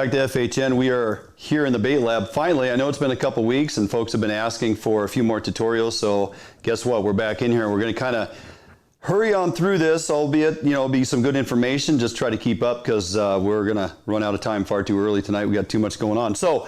back to FHN. We are here in the bait lab. Finally, I know it's been a couple weeks and folks have been asking for a few more tutorials. So guess what? We're back in here. We're going to kind of hurry on through this, albeit, it'll be some good information. Just try to keep up because we're going to run out of time far too early tonight. We got too much going on. So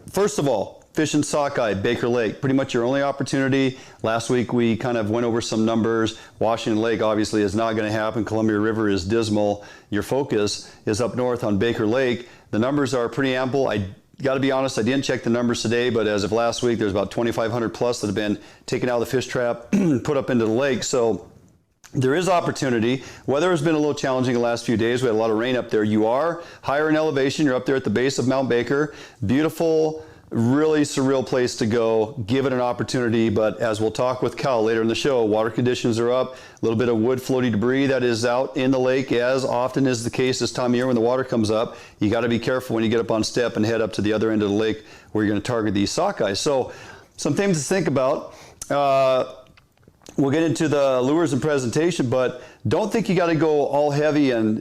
first of all, fishing sockeye, Baker Lake, pretty much your only opportunity. Last week we kind of went over some numbers. Washington Lake obviously is not going to happen. Columbia River is dismal. Your focus is up north on Baker Lake. The numbers are pretty ample. I got to be honest, I didn't check the numbers today, but as of last week, there's about 2,500 plus that have been taken out of the fish trap, put up into the lake. So there is opportunity. Weather has been a little challenging the last few days. We had a lot of rain up there. You are higher in elevation. You're up there at the base of Mount Baker. Beautiful, really surreal place to go. Give it an opportunity, but as we'll talk with Cal later in the show, water conditions are up, a little bit of wood floaty debris that is out in the lake, as often is the case this time of year when the water comes up. You got to be careful when you get up on step and head up to the other end of the lake where you're going to target these sockeye. So some things to think about. We'll get into the lures and presentation, but don't think you got to go all heavy and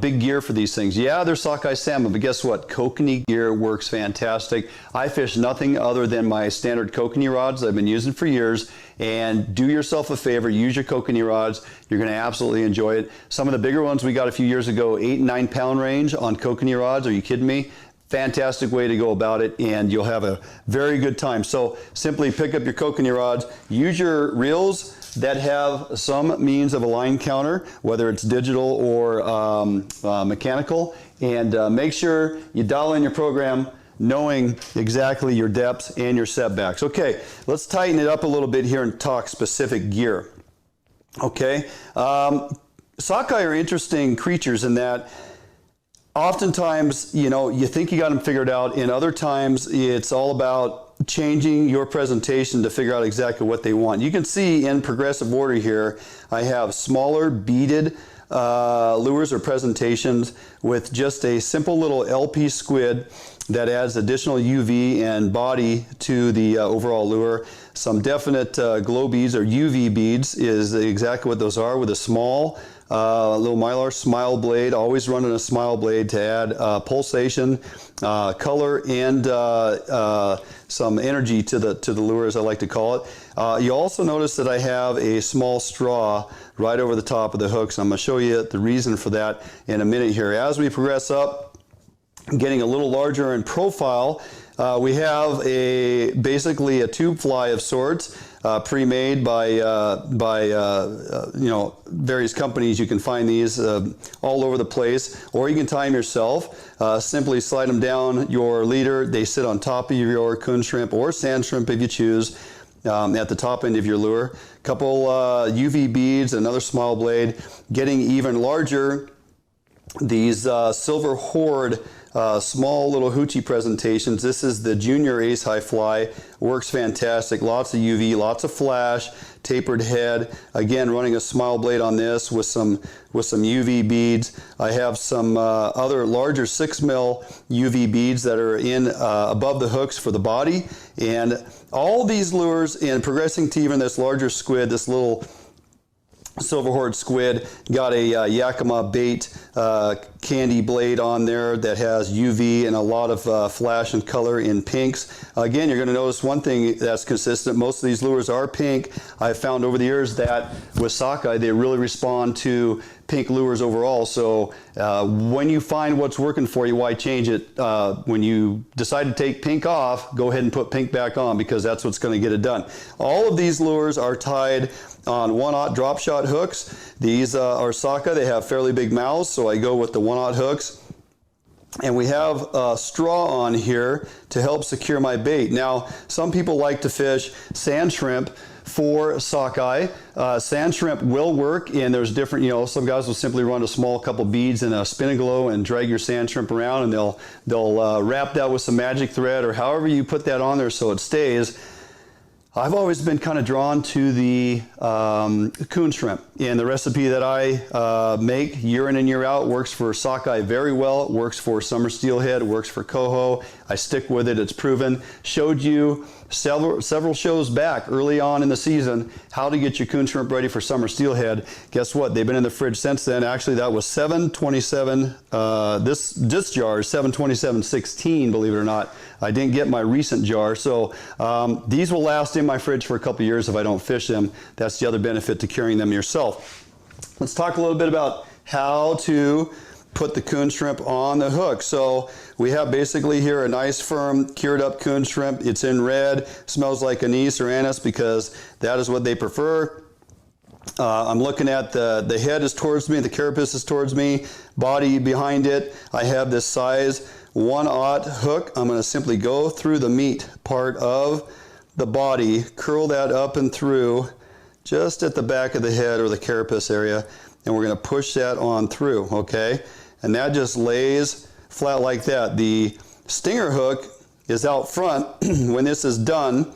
big gear for these things. Yeah, they're sockeye salmon, but guess what? Kokanee gear works fantastic. I fish nothing other than my standard Kokanee rods that I've been using for years. And do yourself a favor, use your Kokanee rods. You're going to absolutely enjoy it. Some of the bigger ones we got a few years ago, 8 and 9 pound range on Kokanee rods. Are you kidding me? Fantastic way to go about it, and you'll have a very good time. So simply pick up your Kokanee rods, use your reels that have some means of a line counter, whether it's digital or mechanical, and make sure you dial in your program knowing exactly your depths and your setbacks. Okay, let's tighten it up a little bit here and talk specific gear. Okay, sockeye are interesting creatures in that oftentimes, you think you got them figured out, and other times it's all about changing your presentation to figure out exactly what they want. You can see in progressive order here, I have smaller beaded lures or presentations with just a simple little LP squid that adds additional UV and body to the overall lure. Some definite glow beads or UV beads is exactly what those are, with a small little mylar smile blade, always running a smile blade to add pulsation, color, and some energy to the lure, as I like to call it. You also notice that I have a small straw right over the top of the hooks. I'm going to show you the reason for that in a minute here. As we progress up, getting a little larger in profile, we have basically a tube fly of sorts, pre-made by various companies. You can find these all over the place, or you can tie them yourself. Simply slide them down your leader. They sit on top of your Coon-Shrimp or sand shrimp if you choose, at the top end of your lure. Couple UV beads, another small blade. Getting even larger, these silver horde small little hoochie presentations. This is the junior ace high fly. Works fantastic. Lots of UV, lots of flash, tapered head. Again, running a smile blade on this with some UV beads. I have some other larger 6mm UV beads that are in above the hooks for the body. And all these lures, in progressing to even this larger squid, this little silver horde squid, got a Yakima bait candy blade on there that has UV and a lot of flash and color in pinks. Again, you're going to notice one thing that's consistent. Most of these lures are pink. I've found over the years that with sockeye, they really respond to pink lures overall. So when you find what's working for you, why change it? When you decide to take pink off, go ahead and put pink back on, because that's what's going to get it done. All of these lures are tied on 1/0 drop shot hooks. These are sockeye. They have fairly big mouths, so I go with the 1/0 hooks. And we have a straw on here to help secure my bait. Now, some people like to fish sand shrimp for sockeye. Sand shrimp will work, and there's different, some guys will simply run a small couple beads in a spin-and-glow and drag your sand shrimp around, and they'll wrap that with some magic thread or however you put that on there so it stays. I've always been kind of drawn to the Coon-Shrimp, and the recipe that I make year in and year out works for sockeye very well. It works for Summer Steelhead, it works for coho. I stick with it, it's proven. Showed you several shows back early on in the season how to get your Coon-Shrimp ready for Summer Steelhead. Guess what? They've been in the fridge since then. Actually, that was 7/27. This jar is 7/27/16, believe it or not. I didn't get my recent jar, so these will last in my fridge for a couple years if I don't fish them. That's the other benefit to carrying them yourself. Let's talk a little bit about how to put the Coon-Shrimp on the hook. So we have basically here a nice firm cured up Coon-Shrimp. It's in red, smells like anise or anise because that is what they prefer. I'm looking at the head is towards me, the carapace is towards me, body behind it. I have this size 1/0 hook. I'm going to simply go through the meat part of the body, curl that up and through just at the back of the head or the carapace area, and we're going to push that on through, okay? And that just lays flat like that. The stinger hook is out front. When this is done,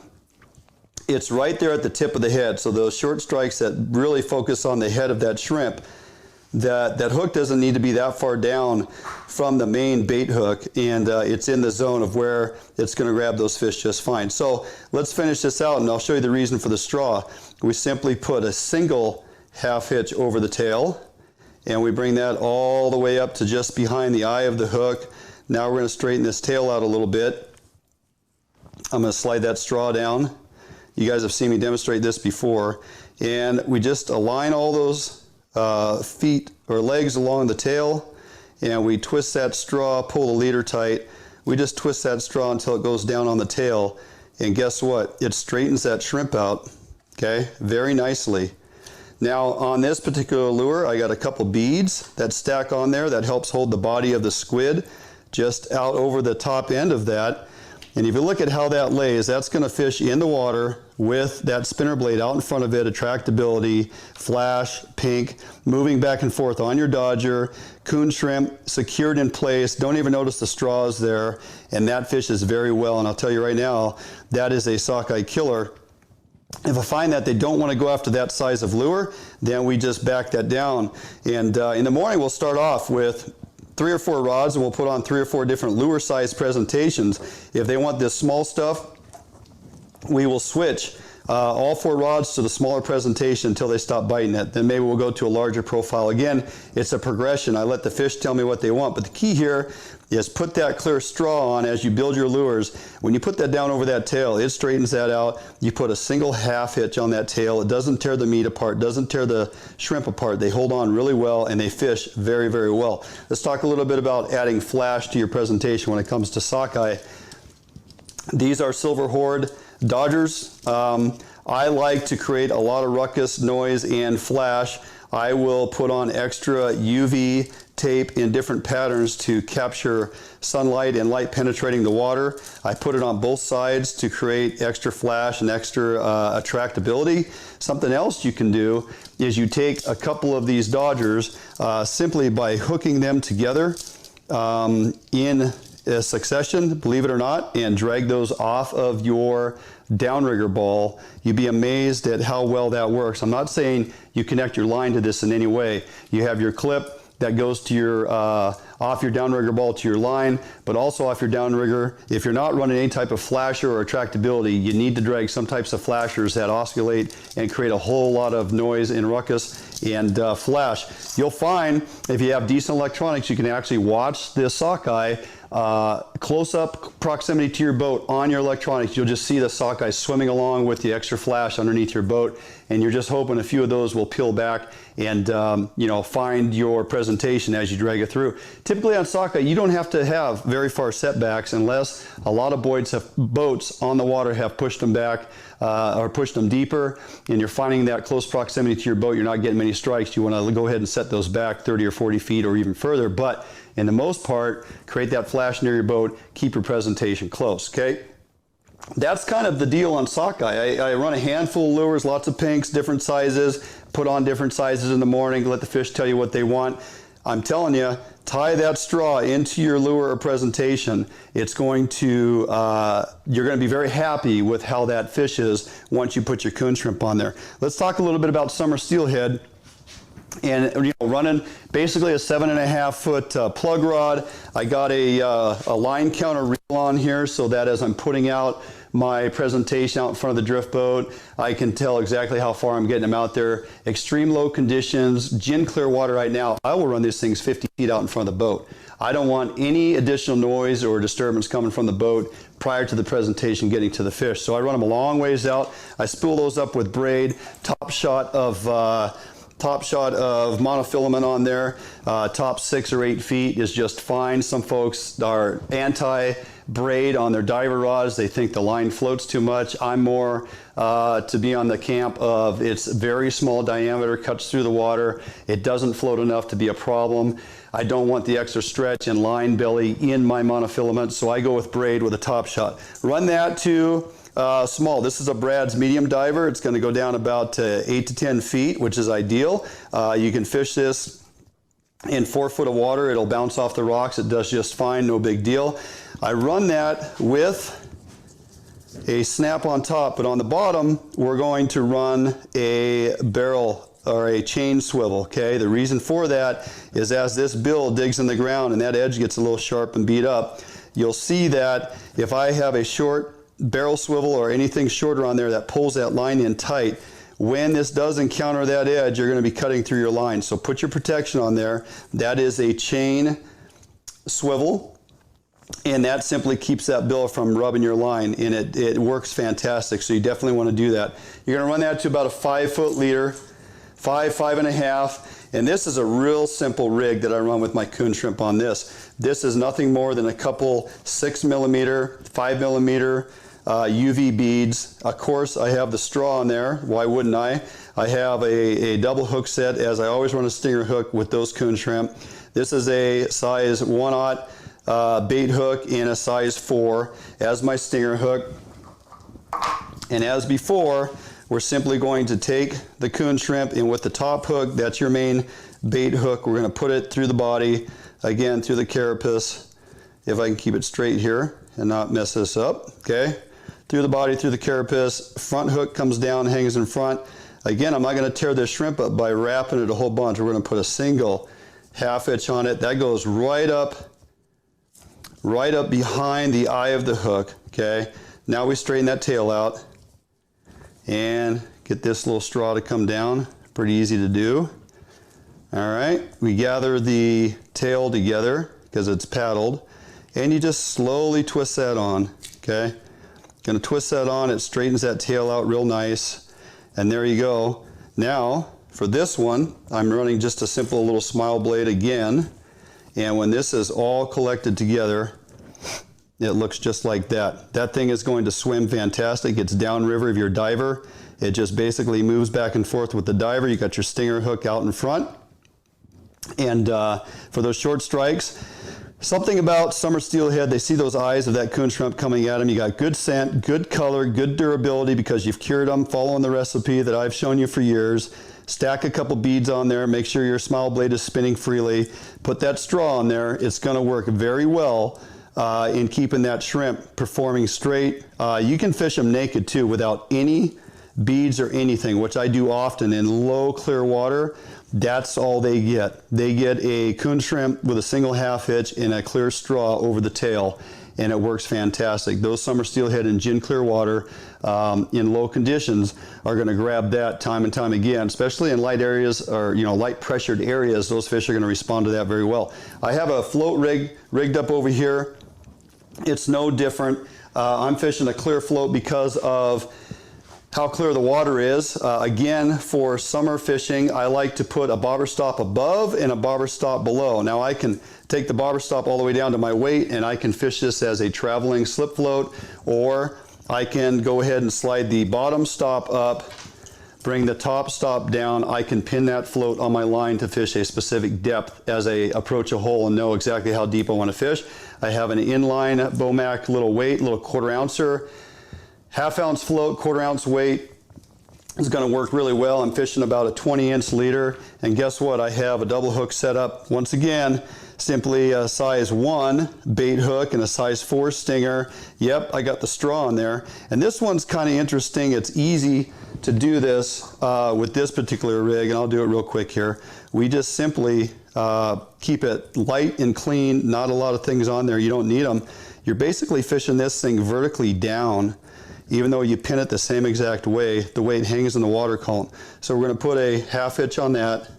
it's right there at the tip of the head. So those short strikes that really focus on the head of that shrimp, that hook doesn't need to be that far down from the main bait hook, and it's in the zone of where it's going to grab those fish just fine. So let's finish this out, and I'll show you the reason for the straw. We simply put a single half hitch over the tail, and we bring that all the way up to just behind the eye of the hook. Now we're going to straighten this tail out a little bit. I'm going to slide that straw down. You guys have seen me demonstrate this before. And we just align all those feet or legs along the tail, and we twist that straw, pull the leader tight. We just twist that straw until it goes down on the tail. And guess what? It straightens that shrimp out, okay, very nicely. Now on this particular lure, I got a couple beads that stack on there that helps hold the body of the squid just out over the top end of that. And if you look at how that lays, that's going to fish in the water with that spinner blade out in front of it, attractability, flash, pink, moving back and forth on your dodger, Coon-Shrimp secured in place. Don't even notice the straws there, and that fishes very well. And I'll tell you right now, that is a sockeye killer. If I find that they don't want to go after that size of lure, then we just back that down. And in the morning, we'll start off with 3 or 4 rods, and we'll put on 3 or 4 different lure size presentations. If they want this small stuff, we will switch all 4 rods to the smaller presentation until they stop biting it. Then maybe we'll go to a larger profile. Again, it's a progression. I let the fish tell me what they want, but the key here is put that clear straw on as you build your lures. When you put that down over that tail, it straightens that out. You put a single half hitch on that tail. It doesn't tear the meat apart, doesn't tear the shrimp apart. They hold on really well, and they fish very, very well. Let's talk a little bit about adding flash to your presentation when it comes to sockeye. These are silver horde dodgers. I like to create a lot of ruckus, noise, and flash. I will put on extra UV tape in different patterns to capture sunlight and light penetrating the water. I put it on both sides to create extra flash and extra attractability. Something else you can do is you take a couple of these dodgers simply by hooking them together in a succession, believe it or not, and drag those off of your downrigger ball. You'd be amazed at how well that works. I'm not saying you connect your line to this in any way. You have your clip that goes to your off your downrigger ball to your line, but also off your downrigger. If you're not running any type of flasher or attractability, you need to drag some types of flashers that oscillate and create a whole lot of noise and ruckus and flash. You'll find if you have decent electronics, you can actually watch this sockeye close-up proximity to your boat on your electronics. You'll just see the sockeye swimming along with the extra flash underneath your boat, and you're just hoping a few of those will peel back and find your presentation as you drag it through. Typically on sockeye, you don't have to have very far setbacks unless a lot of boats on the water have pushed them back or pushed them deeper, and you're finding that close proximity to your boat, you're not getting many strikes. You want to go ahead and set those back 30 or 40 feet or even further, but in the most part, create that flash near your boat, keep your presentation close, okay? That's kind of the deal on sockeye. I run a handful of lures, lots of pinks, different sizes, put on different sizes in the morning, let the fish tell you what they want. I'm telling you, tie that straw into your lure or presentation, it's going to, you're going to be very happy with how that fish is once you put your coon shrimp on there. Let's talk a little bit about summer steelhead. And running basically a 7.5 foot plug rod. I got a line counter reel on here so that as I'm putting out my presentation out in front of the drift boat, I can tell exactly how far I'm getting them out there. Extreme low conditions, gin clear water right now, I will run these things 50 feet out in front of the boat. I don't want any additional noise or disturbance coming from the boat prior to the presentation getting to the fish. So I run them a long ways out. I spool those up with braid, top shot of monofilament on there. Top 6 or 8 feet is just fine. Some folks are anti-braid on their diver rods. They think the line floats too much. I'm more to be on the camp of it's very small diameter, cuts through the water. It doesn't float enough to be a problem. I don't want the extra stretch and line belly in my monofilament, so I go with braid with a top shot. Run that to small. This is a Brad's medium diver. It's going to go down about 8 to 10 feet, which is ideal. You can fish this in 4 foot of water. It'll bounce off the rocks. It does just fine, no big deal. I run that with a snap on top, but on the bottom, we're going to run a barrel or a chain swivel, okay? The reason for that is as this bill digs in the ground and that edge gets a little sharp and beat up, you'll see that if I have a short barrel swivel or anything shorter on there that pulls that line in tight, when this does encounter that edge, you're going to be cutting through your line. So put your protection on there. That is a chain swivel, and that simply keeps that bill from rubbing your line, and it works fantastic. So you definitely want to do that. You're going to run that to about a 5 foot leader, 5.5. And this is a real simple rig that I run with my coon shrimp on this. This is nothing more than a couple 6mm, 5mm UV beads. Of course, I have the straw on there. Why wouldn't I? I have a double hook set, as I always run a stinger hook with those coon shrimp. This is a size 1/0 bait hook and a size 4 as my stinger hook. And as before, we're simply going to take the coon shrimp, and with the top hook, that's your main bait hook, we're going to put it through the body, again through the carapace, if I can keep it straight here and not mess this up, okay? Through the body, through the carapace, front hook comes down, hangs in front. Again, I'm not going to tear this shrimp up by wrapping it a whole bunch. We're going to put a single half hitch on it. That goes right up behind the eye of the hook, okay? Now we straighten that tail out and get this little straw to come down. Pretty easy to do. All right, we gather the tail together because it's paddled, and you just slowly twist that on, okay? Gonna twist that on, it straightens that tail out real nice, and there you go. Now, for this one, I'm running just a simple little smile blade again, and when this is all collected together, it looks just like that. That thing is going to swim fantastic. It's downriver of your diver. It just basically moves back and forth with the diver. You got your stinger hook out in front. And for those short strikes, something about summer steelhead, they see those eyes of that coon shrimp coming at them. You got good scent, good color, good durability because you've cured them, following the recipe that I've shown you for years. Stack a couple beads on there, make sure your smile blade is spinning freely. Put that straw on there. It's gonna work very well in keeping that shrimp performing straight. You can fish them naked too without any beads or anything, which I do often in low clear water. That's all they get. They get a coon shrimp with a single half hitch and a clear straw over the tail, and it works fantastic. Those summer steelhead in gin clear water in low conditions are going to grab that time and time again, especially in light areas or light pressured areas. Those fish are going to respond to that very well. I have a float rig rigged up over here. It's no different. I'm fishing a clear float because of how clear the water is. Again, for summer fishing, I like to put a bobber stop above and a bobber stop below. Now I can take the bobber stop all the way down to my weight and I can fish this as a traveling slip float, or I can go ahead and slide the bottom stop up, bring the top stop down. I can pin that float on my line to fish a specific depth as I approach a hole and know exactly how deep I want to fish. I have an inline Bomac little weight, little 1/4 ouncer. Half-ounce float, 1/4 ounce weight is going to work really well. I'm fishing about a 20-inch leader, and guess what? I have a double hook set up once again simply a size 1 bait hook and a size 4 stinger. Yep, I got the straw on there. And this one's kind of interesting. It's easy to do this with this particular rig, and I'll do it real quick here. We just simply keep it light and clean, not a lot of things on there. You don't need them. You're basically fishing this thing vertically down, even though you pin it the same exact way, the way it hangs in the water column. So we're going to put a half hitch on that,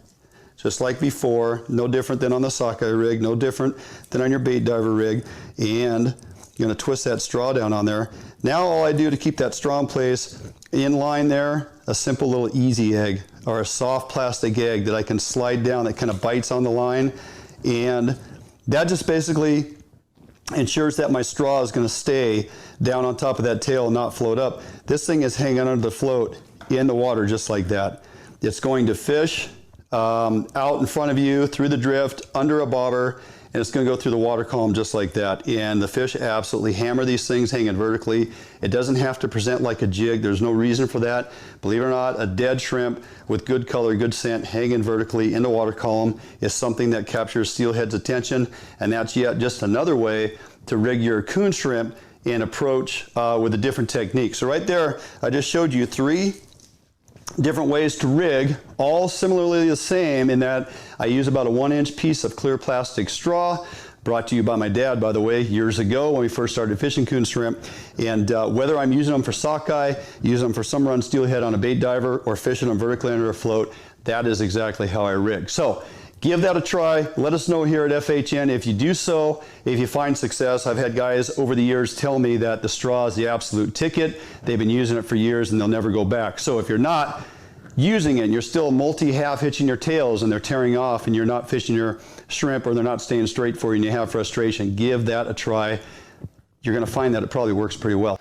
just like before, no different than on the Sockeye rig, no different than on your bait diver rig, and you're going to twist that straw down on there. Now all I do to keep that straw in place, in line there, a simple little easy egg, or a soft plastic egg that I can slide down that kind of bites on the line, and that just basically ensures that my straw is going to stay down on top of that tail and not float up. This thing is hanging under the float in the water just like that. It's going to fish out in front of you, through the drift, under a bobber, and it's going to go through the water column just like that. And the fish absolutely hammer these things hanging vertically. It doesn't have to present like a jig. There's no reason for that. Believe it or not, a dead shrimp with good color, good scent, hanging vertically in the water column is something that captures steelhead's attention. And that's yet just another way to rig your coon shrimp and approach with a different technique. So right there, I just showed you 3 different ways to rig, all similarly the same in that I use about a 1-inch piece of clear plastic straw, brought to you by my dad, by the way, years ago when we first started fishing coon shrimp. And whether I'm using them for sockeye, using them for summer-run steelhead on a bait diver, or fishing them vertically under a float, that is exactly how I rig. So give that a try. Let us know here at FHN if you do so, if you find success. I've had guys over the years tell me that the straw is the absolute ticket. They've been using it for years and they'll never go back. So if you're not using it and you're still multi-half hitching your tails and they're tearing off and you're not fishing your shrimp, or they're not staying straight for you and you have frustration, give that a try. You're going to find that it probably works pretty well.